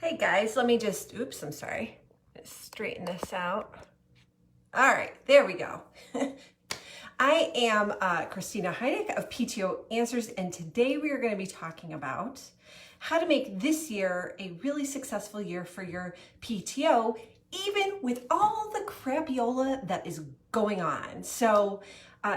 Hey guys, let me just, oops, I'm sorry. Straighten this out. All right, there we go. I am Christina Heineck of PTO Answers, and today we are going to be talking about how to make this year a really successful year for your PTO, even with all the crapiola that is going on. So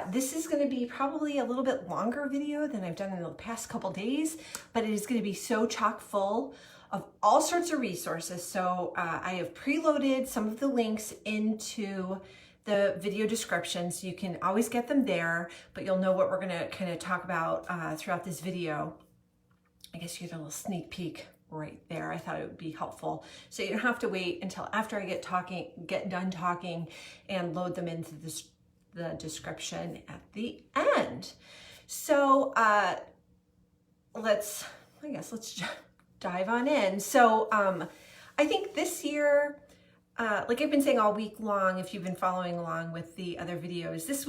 this is going to be probably a little bit longer video than I've done in the past couple days, but it is going to be so chock full of all sorts of resources. So I have preloaded some of the links into the video description, so you can always get them there, but you'll know what we're going to kind of talk about throughout this video. I guess you get a little sneak peek right there. I thought it would be helpful, so you don't have to wait until after I get done talking and load them into the description at the end. So let's dive on in. So I think this year, like I've been saying all week long, if you've been following along with the other videos, this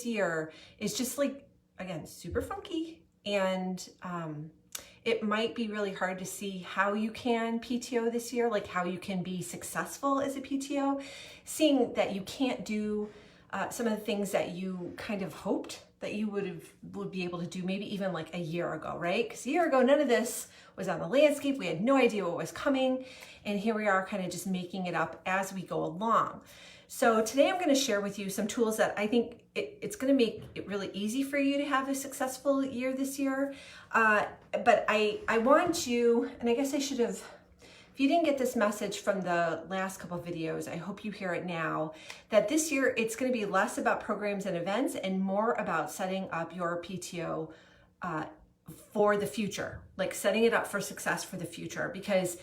year is just like, again, super funky. And it might be really hard to see how you can PTO this year, like how you can be successful as a PTO, seeing that you can't do some of the things that you kind of hoped that you would be able to do maybe even like a year ago, right? Because a year ago, none of this was on the landscape. We had no idea what was coming. And here we are kind of just making it up as we go along. So today I'm going to share with you some tools that I think it's going to make it really easy for you to have a successful year this year. But I want you, and I guess I should have, if you didn't get this message from the last couple of videos, I hope you hear it now, that this year it's going to be less about programs and events and more about setting up your PTO for the future, like setting it up for success for the future, because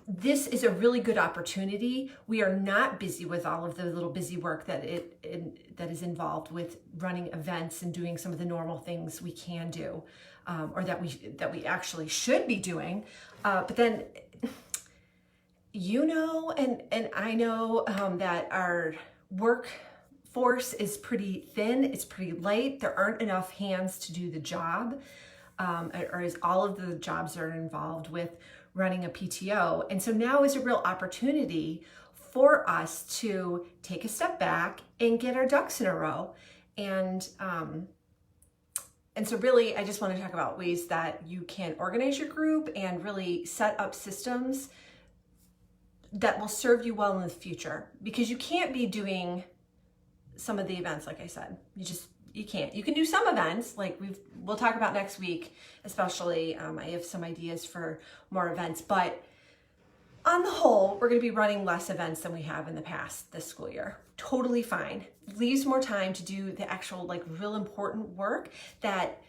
this is a really good opportunity. We are not busy with all of the little busy work that is involved with running events and doing some of the normal things we can do, or that we actually should be doing. But then, you know, and I know that our workforce is pretty thin. It's pretty light. There aren't enough hands to do the job, or as all of the jobs that are involved with running a PTO. And so now is a real opportunity for us to take a step back and get our ducks in a row. And so really, I just want to talk about ways that you can organize your group and really set up systems that will serve you well in the future, because you can't be doing some of the events, like I said. You can't. You can do some events, like we'll talk about next week, especially. I have some ideas for more events, but on the whole, we're going to be running less events than we have in the past this school year. Totally fine. Leaves more time to do the actual, like, real important work that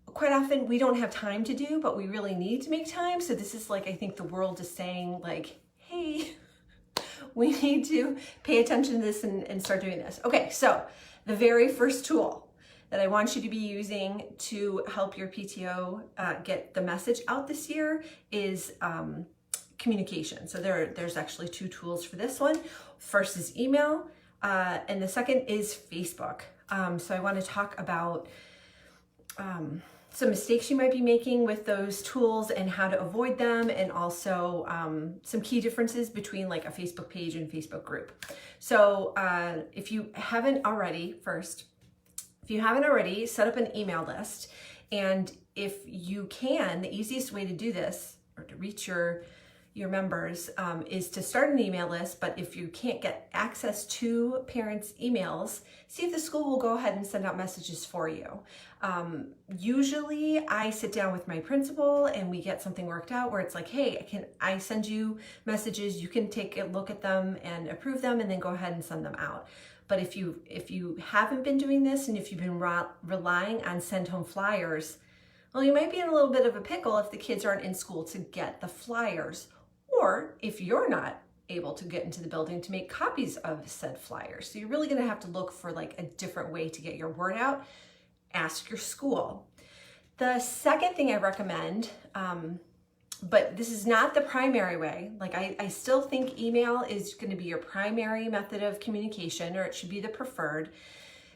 quite often we don't have time to do, but we really need to make time. So this is like, I think the world is saying, like, hey, we need to pay attention to this and start doing this. Okay, so the very first tool that I want you to be using to help your PTO get the message out this year is communication. So there's actually two tools for this one. First is email, and the second is Facebook. So I want to talk about some mistakes you might be making with those tools and how to avoid them, and also some key differences between like a Facebook page and Facebook group. So if you haven't already, set up an email list. And if you can, the easiest way to do this, or to reach your members, is to start an email list. But if you can't get access to parents' emails, see if the school will go ahead and send out messages for you. Usually I sit down with my principal and we get something worked out where it's like, hey, I send you messages, you can take a look at them and approve them and then go ahead and send them out. But if you haven't been doing this, and if you've been relying on send home flyers, well, you might be in a little bit of a pickle if the kids aren't in school to get the flyers, or if you're not able to get into the building to make copies of said flyers. So you're really going to have to look for like a different way to get your word out. Ask your school. The second thing I recommend, but this is not the primary way. Like I still think email is going to be your primary method of communication, or it should be the preferred,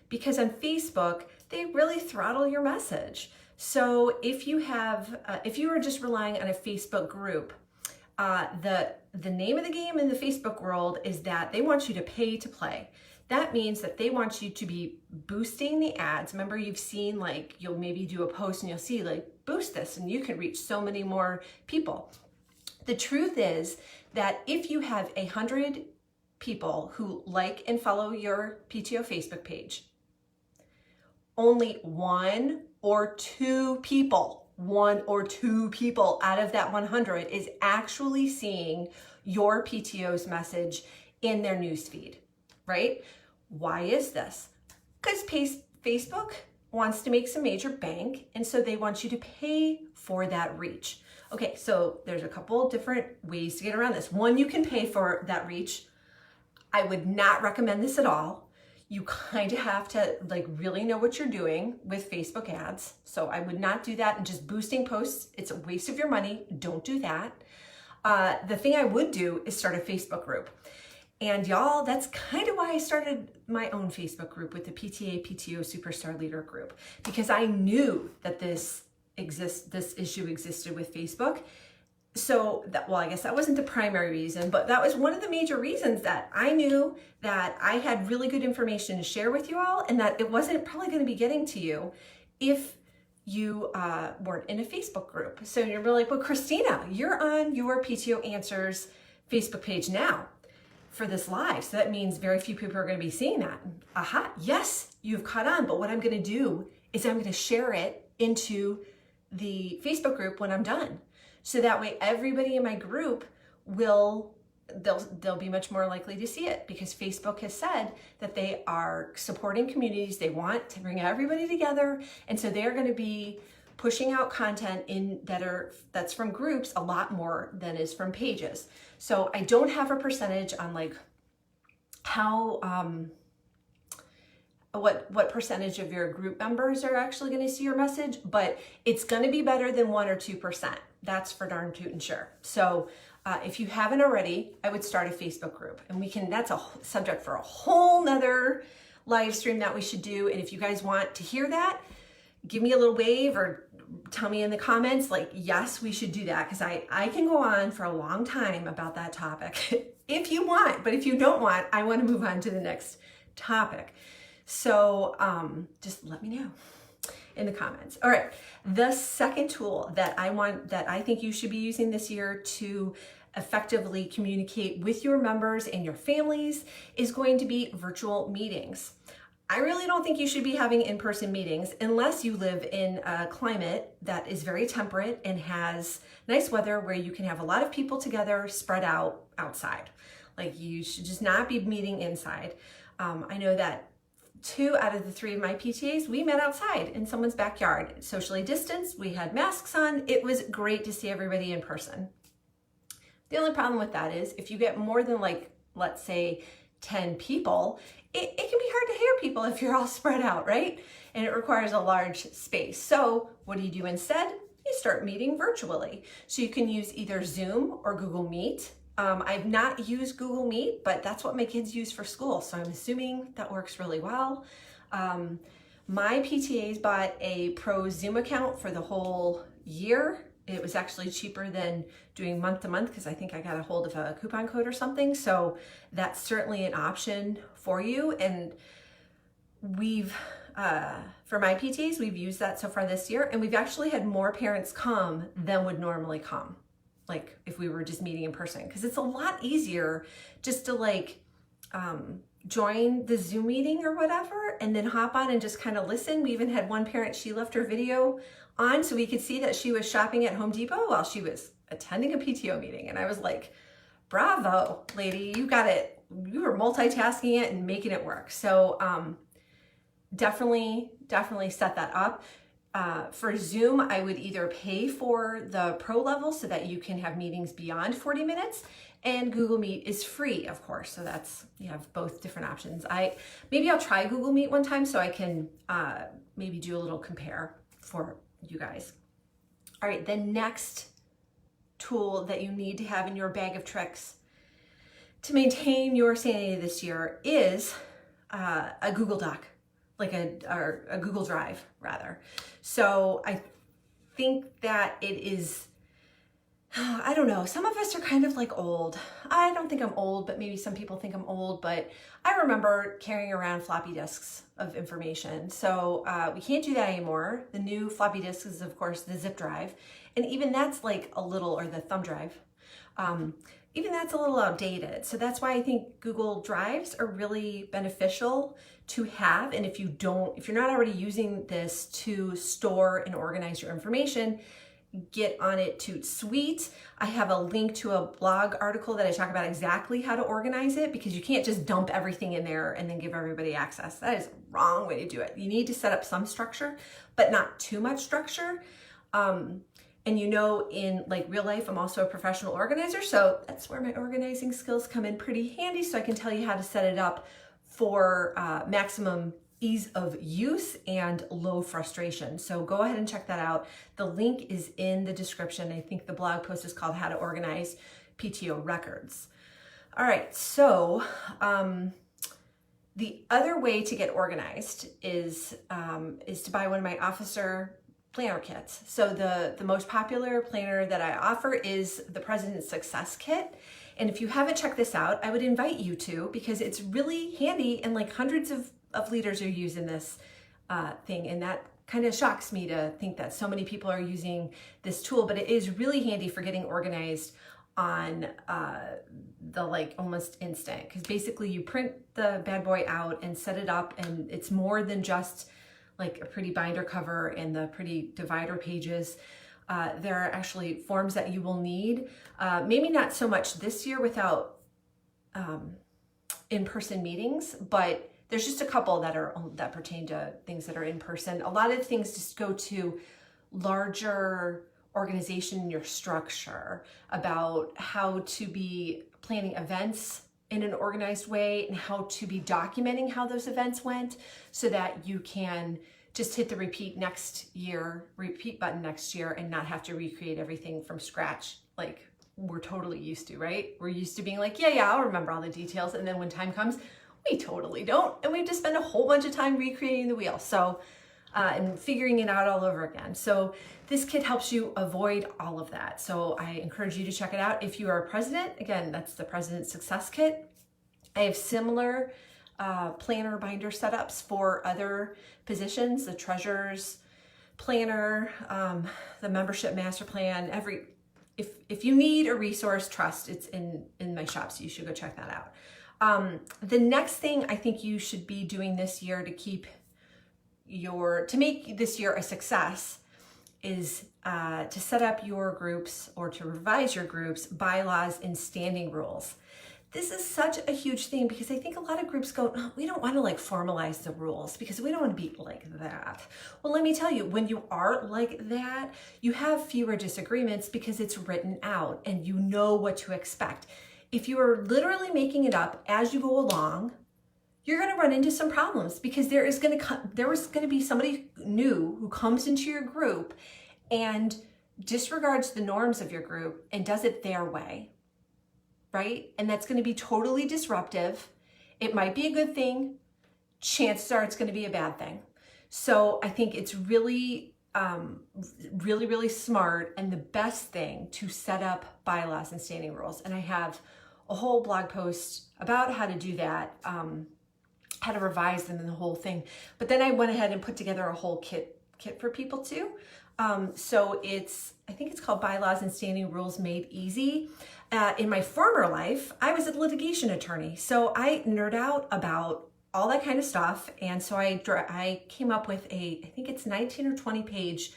because on Facebook, they really throttle your message. So if you are just relying on a Facebook group, the name of the game in the Facebook world is that they want you to pay to play. That means that they want you to be boosting the ads. Remember, you've seen, like, you'll maybe do a post and you'll see, like, boost this and you can reach so many more people. The truth is that if you have 100 people who like and follow your PTO Facebook page, only one or two people out of that 100 is actually seeing your PTO's message in their newsfeed, right? Why is this? Because Facebook wants to make some major bank, and so they want you to pay for that reach. Okay, so there's a couple different ways to get around this. One, you can pay for that reach. I would not recommend this at all. You kind of have to, like, really know what you're doing with Facebook ads. So I would not do that and just boosting posts. It's a waste of your money. Don't do that. The thing I would do is start a Facebook group. And y'all, that's kind of why I started my own Facebook group with the PTA PTO Superstar Leader group, because I knew that this issue existed with Facebook. So that, well, I guess that wasn't the primary reason, but that was one of the major reasons that I knew that I had really good information to share with you all, and that it wasn't probably going to be getting to you if you weren't in a Facebook group. So you're really like, well, Christina, you're on your PTO Answers Facebook page now for this live. So that means very few people are going to be seeing that. Aha, yes, you've caught on. But what I'm going to do is I'm going to share it into the Facebook group when I'm done. So that way everybody in my group they'll be much more likely to see it, because Facebook has said that they are supporting communities. They want to bring everybody together. And so they're going to be pushing out content that's from groups a lot more than is from pages. So I don't have a percentage on, like, how what percentage of your group members are actually going to see your message, but it's going to be better than 1 or 2%. That's for darn tootin' sure. So if you haven't already, I would start a Facebook group, and that's a subject for a whole nother live stream that we should do. And if you guys want to hear that, give me a little wave or tell me in the comments, like, yes, we should do that, because I can go on for a long time about that topic if you want. But if you don't want, I want to move on to the next topic. So just let me know in the comments. All right, the second tool that I think you should be using this year to effectively communicate with your members and your families is going to be virtual meetings. I really don't think you should be having in-person meetings unless you live in a climate that is very temperate and has nice weather where you can have a lot of people together spread out outside. Like, you should just not be meeting inside. I know that 2 out of the 3 of my PTAs, we met outside in someone's backyard, socially distanced. We had masks on. It was great to see everybody in person. The only problem with that is if you get more than, like, let's say 10 people, it can be hard to hear people if you're all spread out, right? And it requires a large space. So what do you do instead? You start meeting virtually. So you can use either Zoom or Google Meet. I've not used Google Meet, but that's what my kids use for school. So I'm assuming that works really well. My PTAs bought a pro Zoom account for the whole year. It was actually cheaper than doing month to month, because I think I got a hold of a coupon code or something. So that's certainly an option for you. And for my PTAs, we've used that so far this year, and we've actually had more parents come than would normally come, like if we were just meeting in person, because it's a lot easier just to, like, join the Zoom meeting or whatever and then hop on and just kind of listen. We even had one parent, she left her video on so we could see that she was shopping at Home Depot while she was attending a PTO meeting. And I was like, bravo, lady, you got it. You were multitasking it and making it work. So definitely set that up. For Zoom, I would either pay for the pro level so that you can have meetings beyond 40 minutes, and Google Meet is free, of course. So you have both different options. Maybe I'll try Google Meet one time so I can maybe do a little compare for you guys. All right, the next tool that you need to have in your bag of tricks to maintain your sanity this year is a Google Doc. like a Google Drive rather. So I think that it is, I don't know, some of us are kind of like old. I don't think I'm old, but maybe some people think I'm old, but I remember carrying around floppy disks of information. So we can't do that anymore. The new floppy disk is, of course, the zip drive. And even that's like a little, or the thumb drive. Even that's a little outdated. So that's why I think Google Drives are really beneficial to have. And if you're not already using this to store and organize your information, get on it toot sweet. I have a link to a blog article that I talk about exactly how to organize it, because you can't just dump everything in there and then give everybody access. That is the wrong way to do it. You need to set up some structure, but not too much structure. And you know, in like real life, I'm also a professional organizer. So that's where my organizing skills come in pretty handy. So I can tell you how to set it up for maximum ease of use and low frustration. So go ahead and check that out. The link is in the description. I think the blog post is called How to Organize PTO Records. All right, so the other way to get organized is to buy one of my officer planner kits. So the most popular planner that I offer is the President's Success Kit. And if you haven't checked this out, I would invite you to, because it's really handy, and like hundreds of leaders are using this thing. And that kind of shocks me to think that so many people are using this tool, but it is really handy for getting organized on the like almost instant. Because basically you print the bad boy out and set it up, and it's more than just like a pretty binder cover and the pretty divider pages. There are actually forms that you will need. Maybe not so much this year without in-person meetings, but there's just a couple that pertain to things that are in person. A lot of things just go to larger organization in your structure, about how to be planning events in an organized way and how to be documenting how those events went, so that you can just hit the repeat button next year and not have to recreate everything from scratch like we're totally used to, right? We're used to being like, yeah, I'll remember all the details. And then when time comes, we totally don't. And we have to spend a whole bunch of time recreating the wheel. So, and figuring it out all over again. So this kit helps you avoid all of that. So I encourage you to check it out. If you are a president, again, that's the President's Success Kit. I have similar planner binder setups for other positions, the treasurer's planner, the membership master plan. If you need a resource, trust, it's in my shop, so you should go check that out. The next thing I think you should be doing this year to make this year a success is to set up your groups, or to revise your groups' bylaws and standing rules. This is such a huge thing, because I think a lot of groups go, oh, we don't want to like formalize the rules because we don't want to be like that. Well, let me tell you, when you are like that, you have fewer disagreements because it's written out and you know what to expect. If you are literally making it up as you go along, you're going to run into some problems, because there is going to be somebody new who comes into your group and disregards the norms of your group and does it their way, right? And that's going to be totally disruptive. It might be a good thing. Chances are it's going to be a bad thing. So I think it's really, really smart and the best thing to set up bylaws and standing rules. And I have a whole blog post about how to do that, how to revise them and the whole thing. But then I went ahead and put together a whole kit for people too. So I think it's called Bylaws and Standing Rules Made Easy. In my former life, I was a litigation attorney. So I nerd out about all that kind of stuff. And so I came up with I think it's 19 or 20 page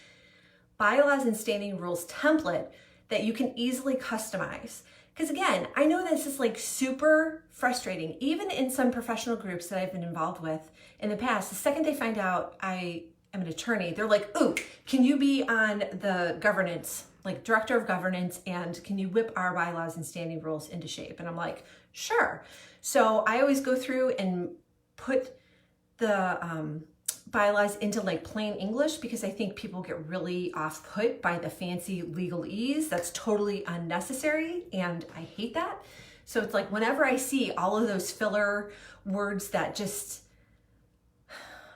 bylaws and standing rules template that you can easily customize. Because again, I know this is like super frustrating, even in some professional groups that I've been involved with in the past. The second they find out I am an attorney, they're like, ooh, can you be on the governance, like director of governance, and can you whip our bylaws and standing rules into shape? And I'm like, sure. So I always go through and put the bylaws into like plain English, because I think people get really off-put by the fancy legalese. That's totally unnecessary, and I hate that. So it's like whenever I see all of those filler words that just,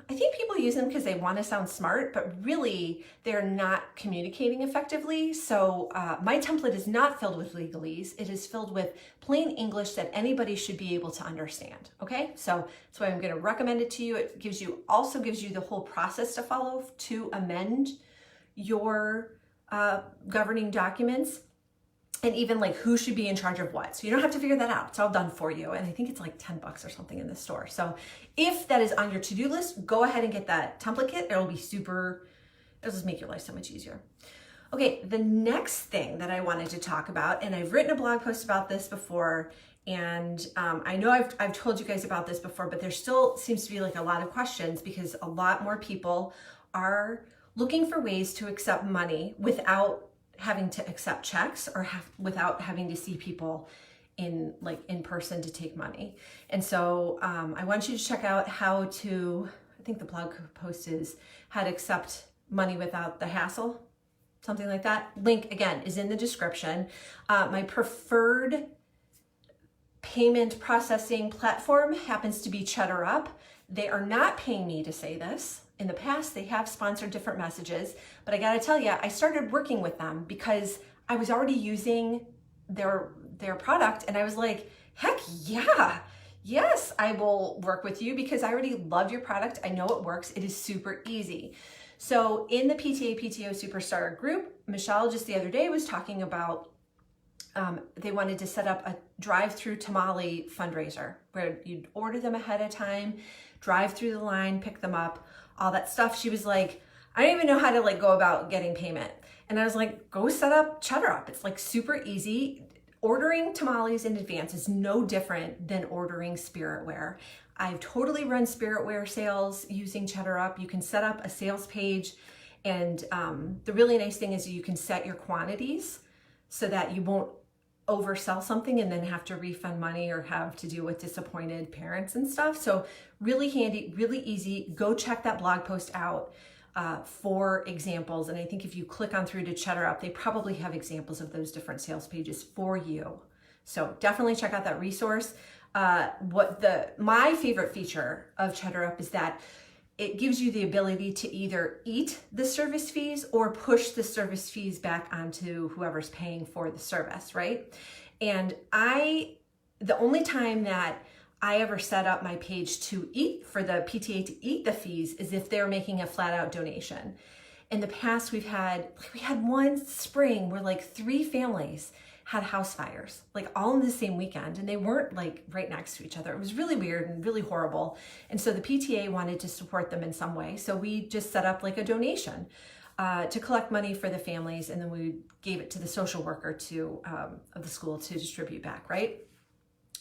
I think people use them because they want to sound smart, but really they're not communicating effectively. So my template is not filled with legalese. It is filled with plain English that anybody should be able to understand. Okay, so that's why I'm going to recommend it to you. It also gives you the whole process to follow to amend your governing documents, and even like who should be in charge of what. So you don't have to figure that out. It's all done for you. And I think it's like $10 or something in the store. So if that is on your to-do list, go ahead and get that template kit. It'll just make your life so much easier. Okay, the next thing that I wanted to talk about, and I've written a blog post about this before, and I know I've told you guys about this before, but there still seems to be like a lot of questions because a lot more people are looking for ways to accept money without having to accept checks or without having to see people in person to take money. And so I want you to check out how to, I think the blog post is how to accept money without the hassle, something like that. Link again is in the description. My preferred payment processing platform happens to be CheddarUp. They are not paying me to say this. In the past, they have sponsored different messages, but I gotta tell you, I started working with them because I was already using their product, and I was like, heck yeah, yes, I will work with you because I already love your product. I know it works. It is super easy. So in the PTA PTO Superstar group, Michelle just the other day was talking about they wanted to set up a drive-through tamale fundraiser where you'd order them ahead of time, drive through the line, pick them up, all that stuff. She was like, I don't even know how to go about getting payment. And I was like, go set up CheddarUp. It's like super easy. Ordering tamales in advance is no different than ordering spiritware. I've totally run spiritware sales using CheddarUp. You can set up a sales page, and the really nice thing is you can set your quantities so that you won't oversell something and then have to refund money or have to deal with disappointed parents and stuff. So really handy, really easy. Go check that blog post out for examples. And I think if you click on through to CheddarUp, they probably have examples of those different sales pages for you. So definitely check out that resource. My favorite feature of CheddarUp is that it gives you the ability to either eat the service fees or push the service fees back onto whoever's paying for the service, right? And the only time that I ever set up my page to eat for the PTA to eat the fees is if they're making a flat out donation. In the past, we had one spring where 3 families had house fires, all in the same weekend, and they weren't right next to each other. It was really weird and really horrible. And so the PTA wanted to support them in some way. So we just set up a donation to collect money for the families, and then we gave it to the social worker of the school to distribute back, right?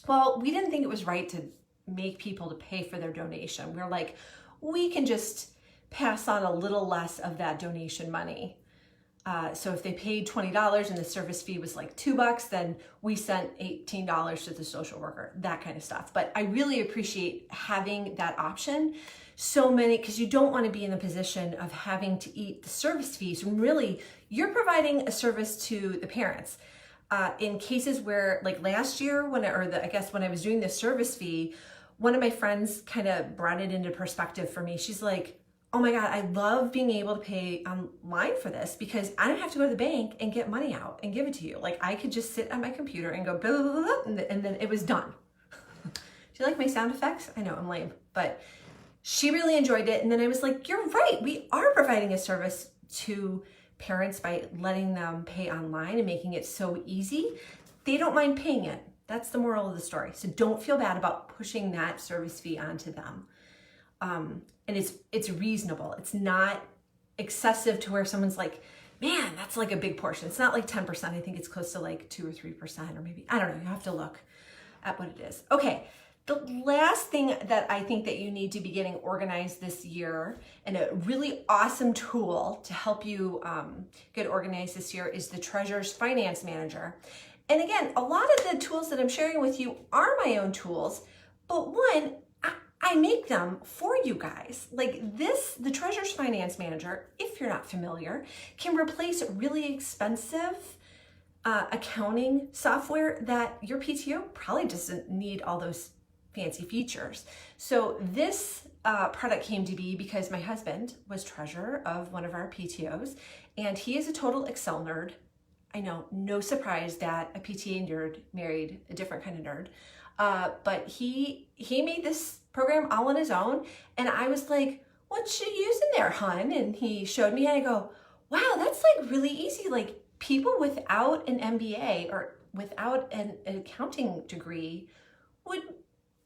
Well, we didn't think it was right to make people to pay for their donation. We're like, we can just pass on a little less of that donation money. So if they paid $20 and the service fee was $2, then we sent $18 to the social worker, that kind of stuff. But I really appreciate having that option. Because you don't want to be in the position of having to eat the service fees when really you're providing a service to the parents. In cases where last year when I was doing the service fee, one of my friends kind of brought it into perspective for me. She's like, oh my God, I love being able to pay online for this because I don't have to go to the bank and get money out and give it to you. I could just sit on my computer and go, blah, blah, blah, blah, and then it was done. Do you like my sound effects? I know I'm lame, but she really enjoyed it. And then I was like, you're right. We are providing a service to parents by letting them pay online and making it so easy. They don't mind paying it. That's the moral of the story. So don't feel bad about pushing that service fee onto them. And it's reasonable. It's not excessive to where someone's like, man, that's a big portion. It's not 10%. I think it's close to 2 or 3%, or maybe, I don't know. You have to look at what it is. Okay. The last thing that I think that you need to be getting organized this year, and a really awesome tool to help you get organized this year, is the Treasurer's Finance Manager. And again, a lot of the tools that I'm sharing with you are my own tools, but I make them for you guys. The Treasurer's Finance Manager, if you're not familiar, can replace really expensive accounting software that your PTO probably doesn't need all those fancy features. So this product came to be because my husband was treasurer of one of our PTOs, and he is a total Excel nerd. I know, no surprise that a PTA nerd married a different kind of nerd. But he made this program all on his own, and I was like, "What you using there, hun?" And he showed me, and I go, "Wow, that's like really easy. Like people without an MBA or without an accounting degree would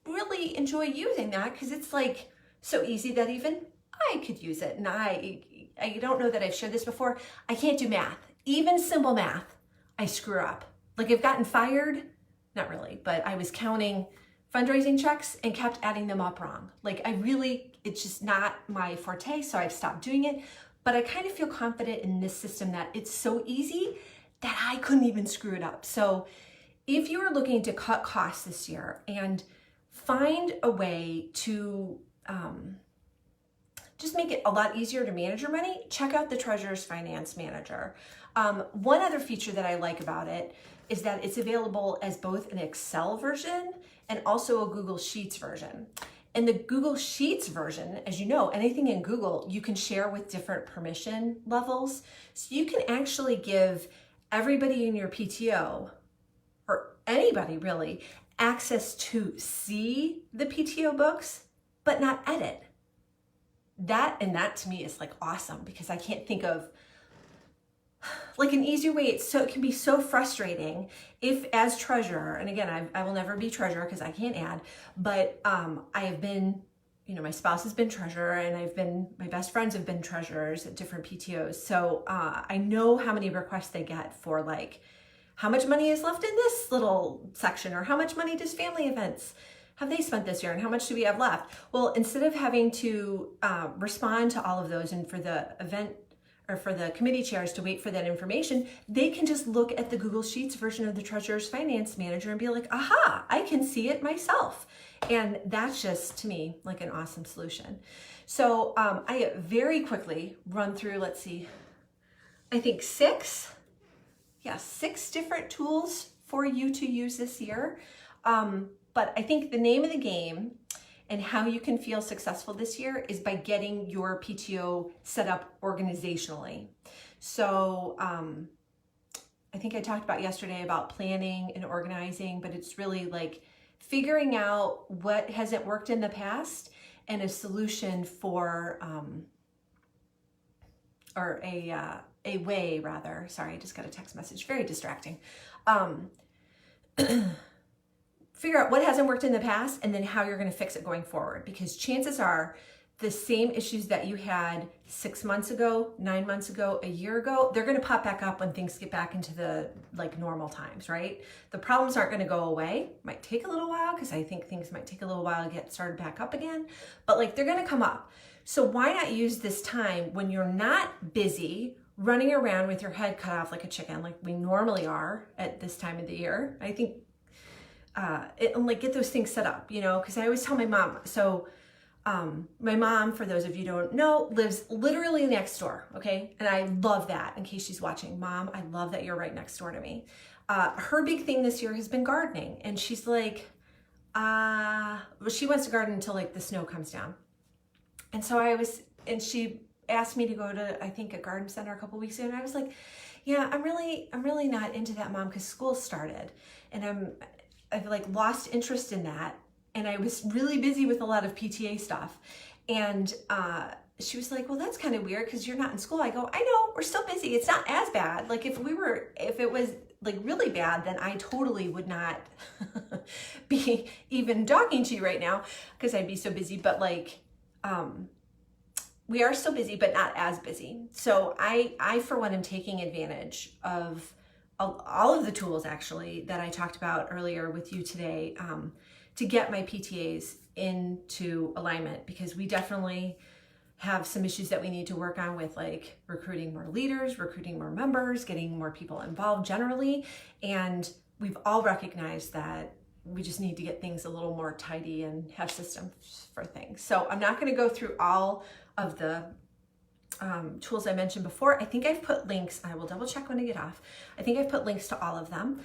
really enjoy using that because it's like so easy that even I could use it." And I don't know that I've shared this before. I can't do math. Even simple math, I screw up. Like I've gotten fired, not really, but I was counting fundraising checks and kept adding them up wrong. Like it's just not my forte, so I've stopped doing it. But I kind of feel confident in this system that it's so easy that I couldn't even screw it up. So if you are looking to cut costs this year and find a way to just make it a lot easier to manage your money, check out the Treasurer's Finance Manager. One other feature that I like about it is that it's available as both an Excel version and also a Google Sheets version. And the Google Sheets version, as you know, anything in Google, you can share with different permission levels. So you can actually give everybody in your PTO, or anybody really, access to see the PTO books, but not edit. That to me is like awesome, because I can't think of like an easy way. It can be so frustrating if, as treasurer, and again, I will never be treasurer because I can't add, but I have been, my spouse has been treasurer, and my best friends have been treasurers at different PTOs. So I know how many requests they get for like, how much money is left in this little section, or how much money does family events have they spent this year, and how much do we have left? Well, instead of having to respond to all of those, and for the event or for the committee chairs to wait for that information, they can just look at the Google Sheets version of the Treasurer's Finance Manager and be like, aha, I can see it myself. And that's just, to me, like an awesome solution. So I very quickly run through, let's see, I think six different tools for you to use this year. But I think the name of the game and how you can feel successful this year is by getting your PTO set up organizationally. So I think I talked about yesterday about planning and organizing, but it's really like figuring out what hasn't worked in the past and a solution for, or a way rather, sorry, I just got a text message, very distracting. Figure out what hasn't worked in the past and then how you're going to fix it going forward, because chances are the same issues that you had 6 months ago, 9 months ago, a year ago, they're going to pop back up when things get back into the like normal times, right? The problems aren't going to go away. Might take a little while, because I think things might take a little while to get started back up again, but like they're going to come up. So why not use this time when you're not busy running around with your head cut off like a chicken, like we normally are at this time of the year? I think like get those things set up, because I always tell my mom, so my mom, for those of you who don't know, lives literally next door, okay? And I love that, in case she's watching. Mom, I love that you're right next door to me. Her big thing this year has been gardening, and she's like, well, she wants to garden until like the snow comes down. And so and she asked me to go to, I think, a garden center a couple weeks ago, and I was like, yeah, I'm really not into that, Mom, because school started, and I've like lost interest in that. And I was really busy with a lot of PTA stuff. And she was like, well, that's kind of weird because you're not in school. I go, I know, we're still busy. It's not as bad. Like if it was like really bad, then I totally would not be even talking to you right now because I'd be so busy. But like, we are still busy, but not as busy. So I for one, am taking advantage of all of the tools actually that I talked about earlier with you today to get my PTAs into alignment, because we definitely have some issues that we need to work on with like recruiting more leaders, recruiting more members, getting more people involved generally. And we've all recognized that we just need to get things a little more tidy and have systems for things. So I'm not going to go through all of the tools I mentioned before. I think I've put links. I will double check when I get off. I think I've put links to all of them.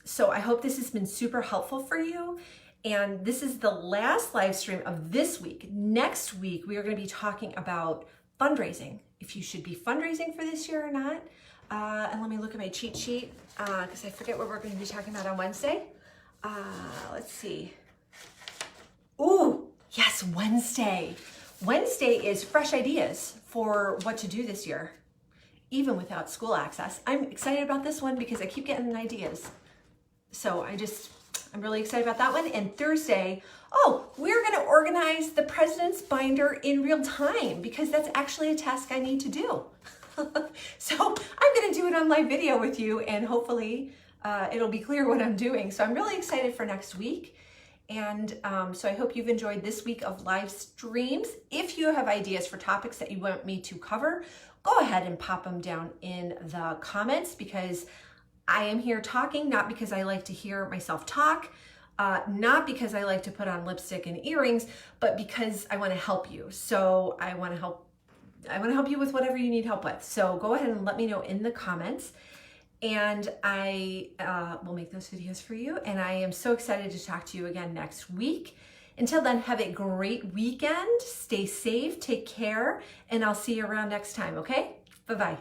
So I hope this has been super helpful for you. And this is the last live stream of this week. Next week, we are going to be talking about fundraising, if you should be fundraising for this year or not. And let me look at my cheat sheet because I forget what we're going to be talking about on Wednesday. Let's see. Ooh, yes, Wednesday. Wednesday is fresh ideas for what to do this year, even without school access. I'm excited about this one because I keep getting ideas. So I'm really excited about that one. And Thursday, we're going to organize the president's binder in real time because that's actually a task I need to do. So I'm going to do it on live video with you, and hopefully it'll be clear what I'm doing. So I'm really excited for next week. And so I hope you've enjoyed this week of live streams. If you have ideas for topics that you want me to cover, go ahead and pop them down in the comments, because I am here talking, not because I like to hear myself talk, not because I like to put on lipstick and earrings, but because I want to help you. So I want to help you with whatever you need help with. So go ahead and let me know in the comments, and I will make those videos for you. And I am so excited to talk to you again next week. Until then, have a great weekend. Stay safe, take care, and I'll see you around next time, okay? Bye-bye.